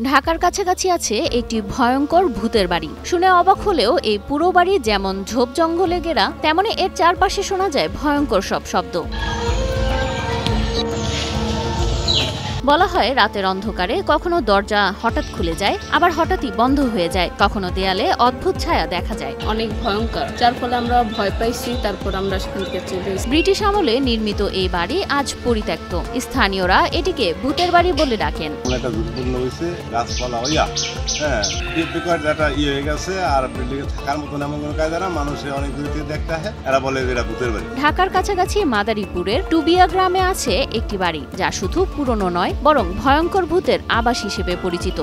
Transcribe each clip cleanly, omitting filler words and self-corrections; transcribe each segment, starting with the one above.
ঢাকার কাছাকাছি আছে একটি ভয়ঙ্কর ভূতের বাড়ি। শুনে অবাক হলেও এই পুরো বাড়ি যেমন ঝোপ জঙ্গলে ঘেরা, তেমনি এর চারপাশে শোনা যায় ভয়ঙ্কর সব শব্দ। বলা হয় রাতের অন্ধকারে কখনো দরজা হঠাৎ খুলে যায়, আবার হঠাৎই বন্ধ হয়ে যায়, কখনো দেয়ালে অদ্ভুত ছায়া দেখা যায়। অনেক ভয়ঙ্কর, যার ফলে আমরা ভয় পাইছি, তারপর আমরা সেখান থেকে চলে এসেছি। ব্রিটিশ আমলে নির্মিত এই বাড়ি আজ পরিত্যক্ত। স্থানীয়রা এটিকে ভূতের বাড়ি বলে ডাকেন। গাছপালা হয়ে গেছে আর থাকার মতন এমন কোনো কাজ না, মানুষের অনেক দূর থেকে দেখতে হয়, এরা বলে এটা ভূতের বাড়ি। ঢাকার কাছাকাছি মাদারীপুরের টুবিয়া গ্রামে আছে একটি বাড়ি, যা শুধু পুরনো নয় বরং ভয়ঙ্কর ভূতের আবাস হিসেবে পরিচিত।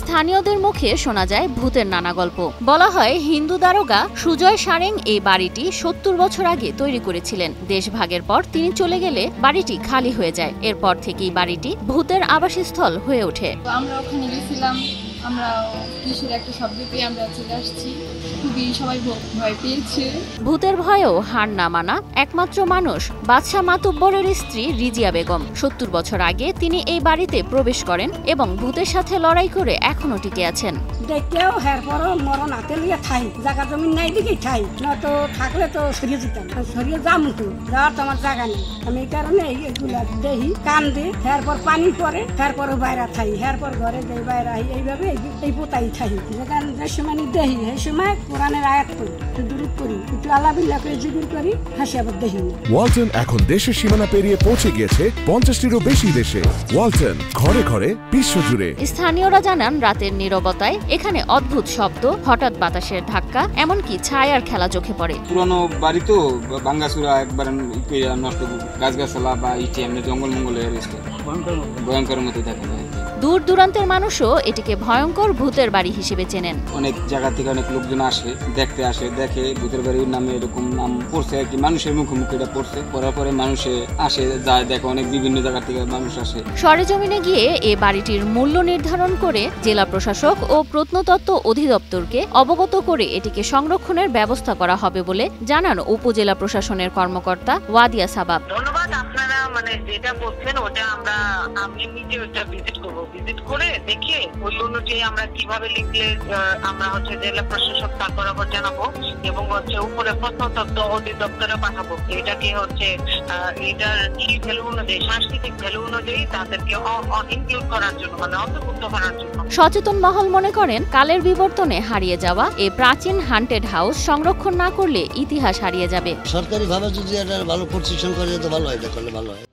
স্থানীয়দের মুখে শোনা যায় ভূতের নানা গল্প। বলা হয় হিন্দু দারোগা সুজয় সারেং এই বাড়িটি ৭০ বছর আগে তৈরি করেছিলেন। দেশভাগের পর তিনি চলে গেলে বাড়িটি খালি হয়ে যায়। এরপর থেকেই বাড়িটি ভূতের আবাসস্থল হয়ে ওঠে। আমরা ওখানে গেছিলাম, আমরা পুলিশের একটা শব্দ পেয়ে আমরা চলে আসছি। খুবই সবাই ভয় পেয়েছে। ভূতের ভয়েও হার না মানা একমাত্র মানুষ বাদশা মাতুব্বরের স্ত্রী রিজিয়া বেগম। ৭০ বছর আগে তিনি এই বাড়িতে প্রবেশ করেন এবং ভূতের সাথে লড়াই করে এখনো টিকে আছেন। আমি এই কারণে এইগুলা দেখি, কান দিই, এরপর পানি পরে, এরপর বাইরে থাই, এরপর ঘরে যাই, বাইরে আই, এইভাবে এই পোতাই থাই। যেখানে যে সময় দেখি সেই সময় কোরআনের আয়াত করি, একটু দূর করি, একটু আল্লাহ বিল্লাহ করে জিকির করি, হাসি আবার দেখি। ওয়ালটন এখন দেশের সীমানা পেরিয়ে পৌঁছে গিয়েছে 50টিরও বেশি দেশে। ওয়ালটন, ঘরে ঘরে, বিশ্বজুড়ে। স্থানীয়রা জানান রাতের নীরবতায় এখানে অদ্ভুত শব্দ, হঠাৎ বাতাসের ধাক্কা, এমনকি ছায়ার খেলা চোখে পড়ে। পুরনো বাড়ি তো ভাঙ্গাচুরা, একবার নষ্ট গাছগাছালা বা ইটে এমনি জঙ্গল মঙ্গলের ভয়ঙ্কর মতো দেখা যায়। দূর দূরান্তের মানুষও এটিকে ভয়ঙ্কর ভূতের বাড়ি হিসেবে চেনেন। অনেক জায়গা থেকে অনেক লোকজন আসে, দেখতে আসে, দেখে ভূতের বাড়ির নামে এরকম নাম পড়ছে আর কি, মানুষের মুখোমুখি এটা পড়ছে, পড়ার পরে মানুষে আসে যায়, দেখে অনেক বিভিন্ন জায়গা থেকে মানুষ আসে। সরেজমিনে গিয়ে এ বাড়িটির মূল্য নির্ধারণ করে জেলা প্রশাসক ও প্রত্নতত্ত্ব অধিদপ্তরকে অবগত করে এটিকে সংরক্ষণের ব্যবস্থা করা হবে বলে জানান উপজেলা প্রশাসনের কর্মকর্তা ওয়াদিয়া সাবাব। ধন্যবাদ। আপনারা যেটা বলছেন ওটা আমি নিজে ওটা ভিজিট করবো, ভিজিট করে দেখে ওই অনুযায়ী আমরা কিভাবে লিখলে আমরা জেলা প্রশাসক তার বরাবর জানাবো এবং উপরে প্রত্নতত্ত্ব অধিদপ্তরে পাঠাবো। এটাকে এটার কি ভ্যালু অনুযায়ী, সাংস্কৃতিক ভ্যালু অনুযায়ী তাদেরকে ইনক্লুড করার জন্য, অন্তর্ভুক্ত করার জন্য। সচেতন মহল মনে করেন কালের বিবর্তনে হারিয়ে যাওয়া এই প্রাচীন হান্টেড হাউস সংরক্ষণ না করলে ইতিহাস হারিয়ে যাবে। সরকারি ভাবে যদি এটা ভালো প্রতিষ্ঠান করে ভালো হয়, ভালো হয়।